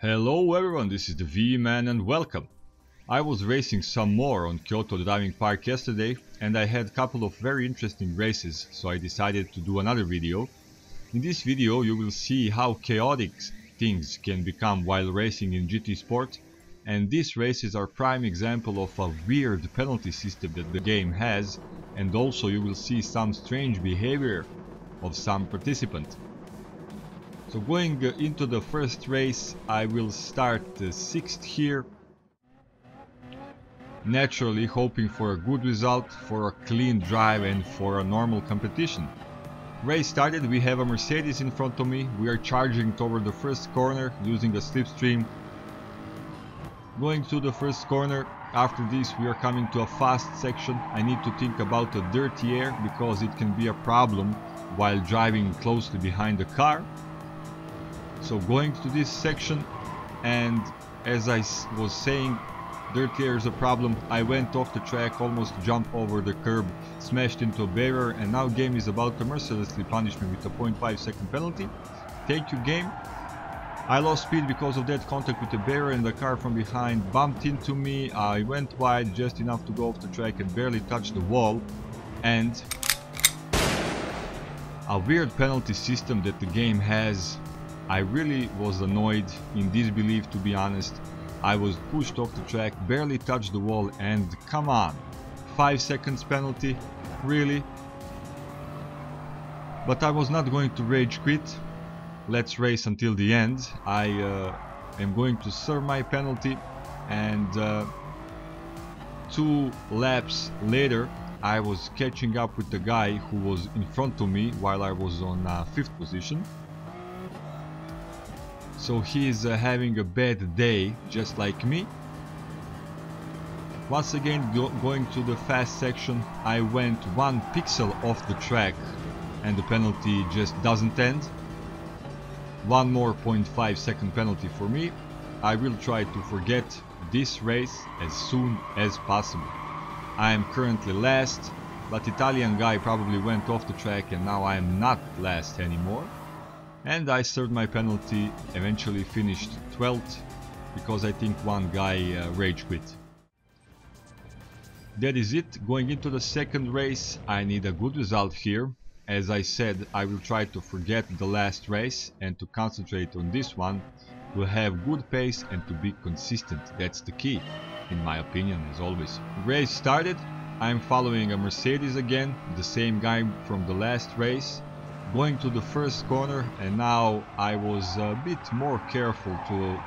Hello everyone, this is the V-Man and welcome. I was racing some more on Kyoto Driving Park yesterday and I had a couple of very interesting races, so I decided to do another video. In this video you will see how chaotic things can become while racing in GT Sport, and these races are prime example of a weird penalty system that the game has, and also you will see some strange behavior of some participants. So going into the first race, I will start 6th here, naturally hoping for a good result, for a clean drive and for a normal competition. Race started, we have a Mercedes in front of me, we are charging toward the first corner using a slipstream. Going to the first corner, after this we are coming to a fast section. I need to think about the dirty air because it can be a problem while driving closely behind the car. So going to this section, and as I was saying, dirty air is a problem. I went off the track, almost jumped over the curb, smashed into a barrier, and now game is about to mercilessly punish me with a 0.5 second penalty. Thank you game. I lost speed because of that contact with the barrier, and the car from behind bumped into me. I went wide just enough to go off the track and barely touched the wall, and a weird penalty system that the game has. I really was annoyed, in disbelief to be honest. I was pushed off the track, barely touched the wall, and come on, 5 seconds penalty, really? But I was not going to rage quit. Let's race until the end. I am going to serve my penalty, and 2 laps later I was catching up with the guy who was in front of me while I was on 5th position. So he is having a bad day, just like me. Once again, going to the fast section, I went 1 pixel off the track and the penalty just doesn't end. One more 0.5 second penalty for me. I will try to forget this race as soon as possible. I am currently last, but Italian guy probably went off the track and now I am not last anymore. And I served my penalty, eventually finished 12th, because I think one guy rage quit. That is it. Going into the second race, I need a good result here. As I said, I will try to forget the last race and to concentrate on this one, to have good pace and to be consistent. That's the key, in my opinion, as always. Race started. I'm following a Mercedes again, the same guy from the last race. Going to the first corner, and now I was a bit more careful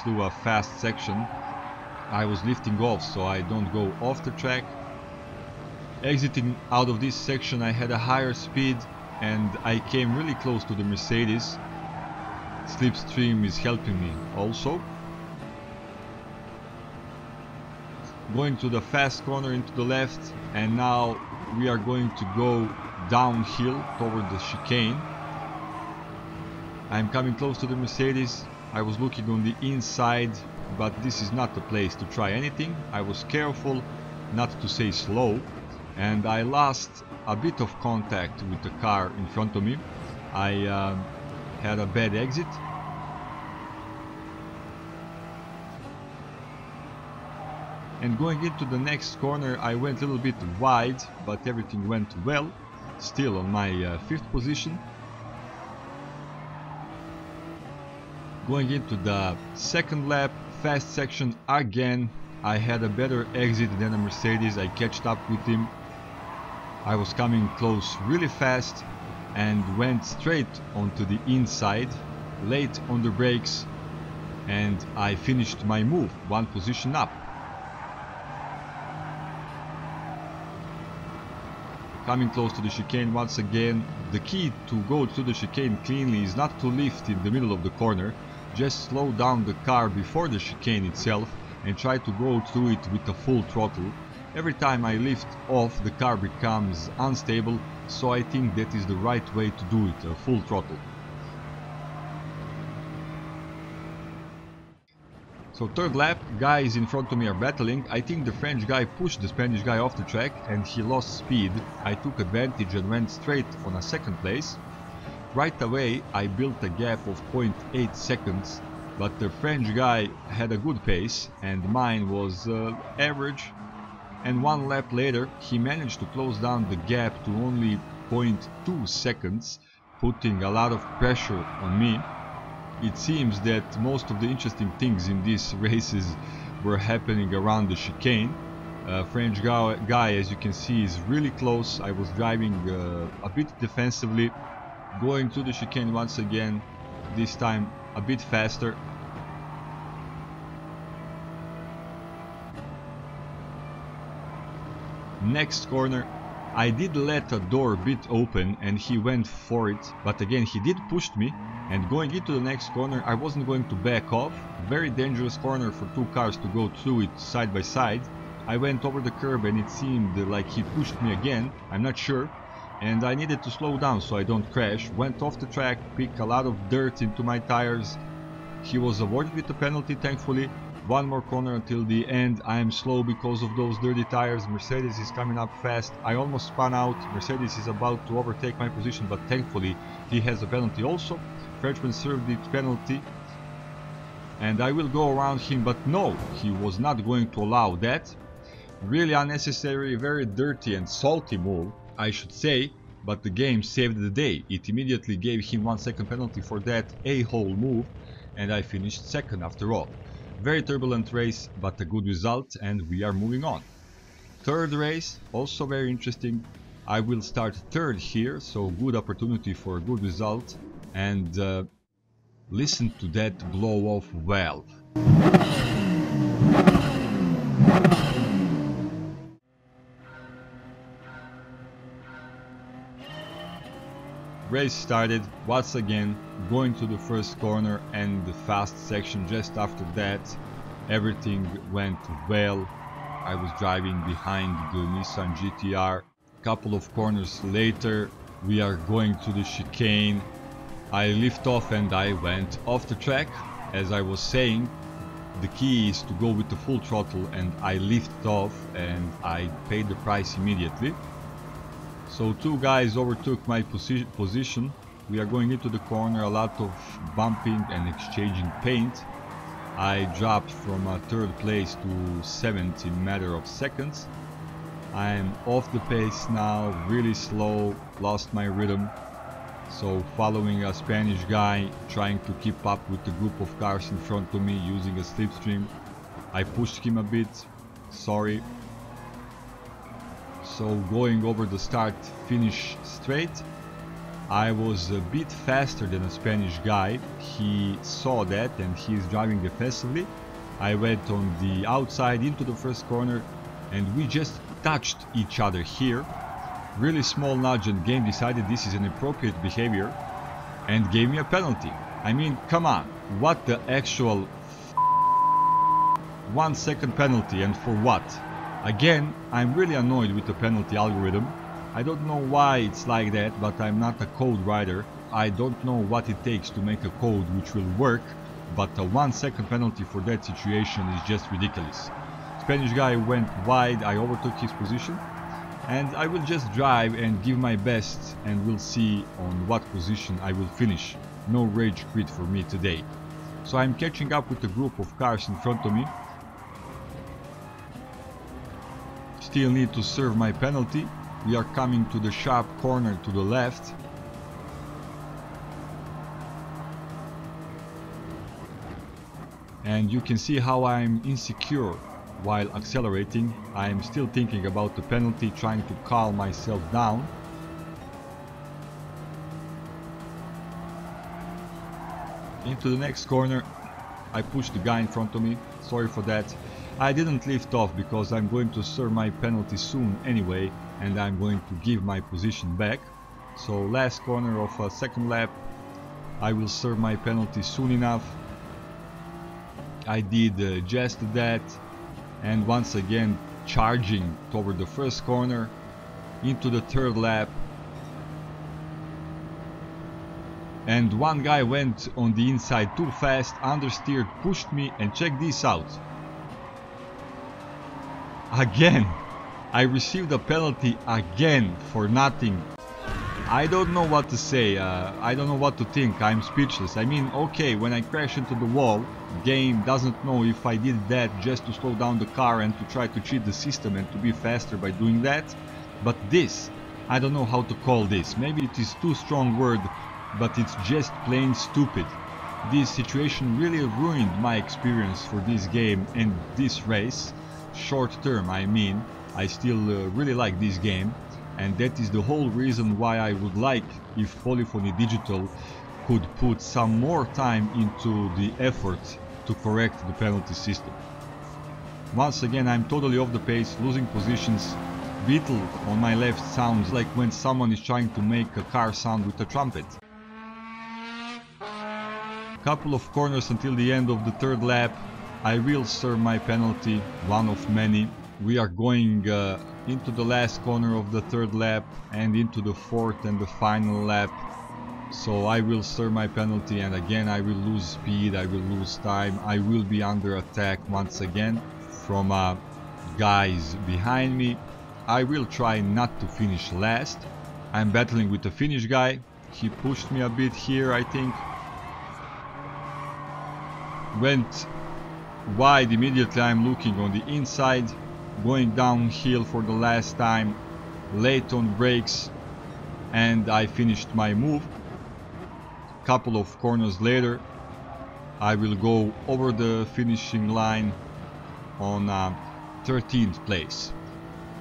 through a fast section. I was lifting off so I don't go off the track. Exiting out of this section, I had a higher speed and I came really close to the Mercedes. Slipstream is helping me also. Going to the fast corner into the left, and now we are going to go downhill toward the chicane. I'm coming close to the Mercedes. I was looking on the inside, but this is not the place to try anything. I was careful not to say slow, and I lost a bit of contact with the car in front of me. I had a bad exit. And going into the next corner, I went a little bit wide, but everything went well. Still on my 5th position. Going into the second lap, fast section again. I had a better exit than a Mercedes. I catched up with him. I was coming close really fast and went straight onto the inside, late on the brakes, and I finished my move, 1 position up. Coming close to the chicane once again. The key to go to the chicane cleanly is not to lift in the middle of the corner. Just slow down the car before the chicane itself and try to go through it with a full throttle. Every time I lift off, the car becomes unstable, so I think that is the right way to do it, a full throttle. So 3rd lap, guys in front of me are battling. I think the French guy pushed the Spanish guy off the track and he lost speed. I took advantage and went straight on a 2nd place. Right away I built a gap of 0.8 seconds but the French guy had a good pace and mine was average, and one lap later he managed to close down the gap to only 0.2 seconds, putting a lot of pressure on me. It seems that most of the interesting things in these races were happening around the chicane. French guy, as you can see, is really close. I was driving a bit defensively, going to the chicane once again, this time a bit faster. Next corner, I did let a door a bit open and he went for it, but again he did push me, and going into the next corner I wasn't going to back off. Very dangerous corner for two cars to go through it side by side. I went over the curb and it seemed like he pushed me again, I'm not sure, and I needed to slow down so I don't crash. Went off the track, picked a lot of dirt into my tires. He was avoided with the penalty, thankfully. One more corner until the end. I am slow because of those dirty tires. Mercedes is coming up fast. I almost spun out. Mercedes is about to overtake my position, but thankfully he has a penalty also. Frenchman served the penalty and I will go around him, but no, he was not going to allow that. Really unnecessary, very dirty and salty move, I should say, but the game saved the day. It immediately gave him 1 second penalty for that a-hole move, and I finished second after all. Very turbulent race, but a good result, and we are moving on. Third race, also very interesting. I will start third here, so good opportunity for a good result. And listen to that blow-off valve. Race started once again, going to the first corner and the fast section just after that. Everything went well. I was driving behind the Nissan GT-R. Couple of corners later, we are going to the chicane. I lift off and I went off the track. As I was saying, the key is to go with the full throttle, and I lifted off and I paid the price immediately. So two guys overtook my position. We are going into the corner, a lot of bumping and exchanging paint. I dropped from third place to 7th in a matter of seconds. I am off the pace now, really slow, lost my rhythm. So following a Spanish guy, trying to keep up with the group of cars in front of me using a slipstream. I pushed him a bit, sorry. So going over the start finish straight, I was a bit faster than a Spanish guy. He saw that and he is driving defensively. I went on the outside into the first corner and we just touched each other here. Really small nudge, and game decided this is inappropriate behavior and gave me a penalty. I mean, come on, what the actual 1 second penalty, and for what? Again, I'm really annoyed with the penalty algorithm. I don't know why it's like that, but I'm not a code writer. I don't know what it takes to make a code which will work, but a 1 second penalty for that situation is just ridiculous. Spanish guy went wide, I overtook his position, and I will just drive and give my best, and we'll see on what position I will finish. No rage quit for me today. So I'm catching up with a group of cars in front of me. Still need to serve my penalty. We are coming to the sharp corner to the left. And you can see how I'm insecure while accelerating. I am still thinking about the penalty, trying to calm myself down. Into the next corner, I pushed the guy in front of me, sorry for that. I didn't lift off because I'm going to serve my penalty soon anyway, and I'm going to give my position back. So last corner of a second lap, I will serve my penalty soon enough. I did just that. And once again charging toward the first corner into the third lap, and one guy went on the inside too fast, understeered, pushed me, and check this out. Again, I received a penalty again for nothing. I don't know what to say, I don't know what to think, I'm speechless. I mean, okay, when I crash into the wall, game doesn't know if I did that just to slow down the car and to try to cheat the system and to be faster by doing that. But this, I don't know how to call this. Maybe it is too strong word, but it's just plain stupid. This situation really ruined my experience for this game and this race. Short term, I mean. I still really like this game. And that is the whole reason why I would like if Polyphony Digital could put some more time into the effort to correct the penalty system. Once again, I'm totally off the pace, losing positions. Beetle on my left sounds like when someone is trying to make a car sound with a trumpet. Couple of corners until the end of the third lap. I will serve my penalty, one of many. We are going into the last corner of the third lap and into the fourth and the final lap. So I will serve my penalty, and again I will lose speed, I will lose time, I will be under attack once again from guys behind me. I will try not to finish last. I'm battling with the Finnish guy. He pushed me a bit here, I think. Went wide immediately. I'm looking on the inside, going downhill for the last time, late on brakes, and I finished my move. Couple of corners later, I will go over the finishing line on 13th place.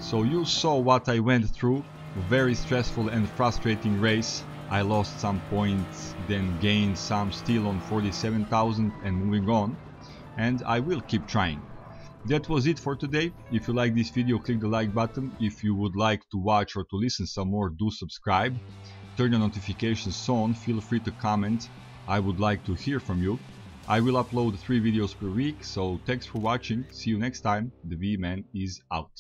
So you saw what I went through. Very stressful and frustrating race. I lost some points, then gained some, still on 47,000 and moving on. And I will keep trying. That was it for today. If you like this video, click the like button. If you would like to watch or to listen some more, do subscribe. Turn your notifications on. Feel free to comment. I would like to hear from you. I will upload 3 videos per week, so thanks for watching. See you next time. The V-Man is out.